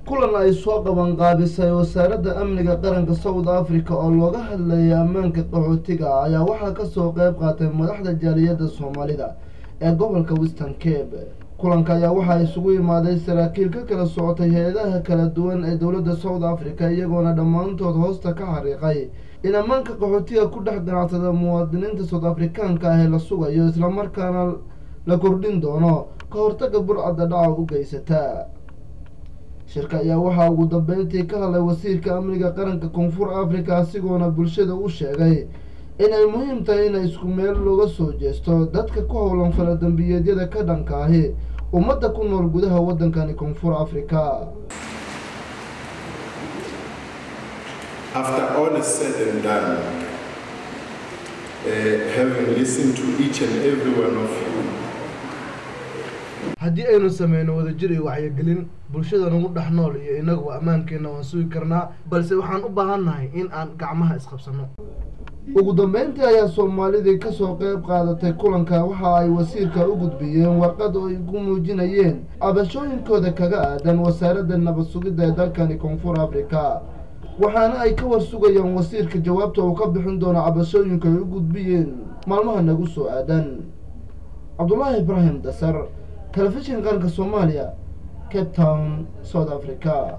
kulan ay soo qaban qaabisay wasaaradda amniga qaranka South Africa oo looga hadlayay ammaanka qaxootiga ayaa waxaa ka soo qayb qaatay madaxda jaaliyadda Soomaalida ee gobolka Western Cape. kulanka ayaa waxaa isugu yimaaday saraakiil ka kala socotay hay'adaha kala duwan ee dowladda South Africa iyagoona dhammaantood hoosta ka xariiqay in ammaanka qaxootiga ku dhex ganacsada muwaadiniinta South Africaanka ah la sugayo isla markaana la kordhin doono ka hortagga burcadda dhaca u geysata. shirka ayaa waxaa ugu dambeyntii ka hadlay wasiirka amniga qaranka Koonfur Afrika asigoona bulshada u sheegay inay muhiim tahay in isku meel looga soo jeesto dadka ku howlan faladambiyada ka dhanka ah ummadda ku nool gudaha waddankani Koonfur Afrika. After all is said and done, having listened to each and every one of you, haddii aynu sameyno wadajir iyo wacyigelin bulshada nagu dhex nool iyo inagu ammaankeena waan sugi karnaa, balse waxaan u baahannahay in aan gacmaha isqabsano. ugu dambeyntii ayaa Soomaalida ka soo qayb qaadatay kulanka waxa ay wasiirka u gudbiyeen warqad oo ay ku muujinayeen cabashooyinkooda kaga aadan wasaaradda nabad sugidda ee dalkani Koonfur Afrika, waxaana ay ka warsugayaan wasiirka jawaabta uu ka bixin doono cabashooyinka ay u gudbiyeen maalmaha nagu soo aadan. Abdullahi Ibrahim Dasar, telefishin qaranka Soomaaliya, Cape Town, South Africa.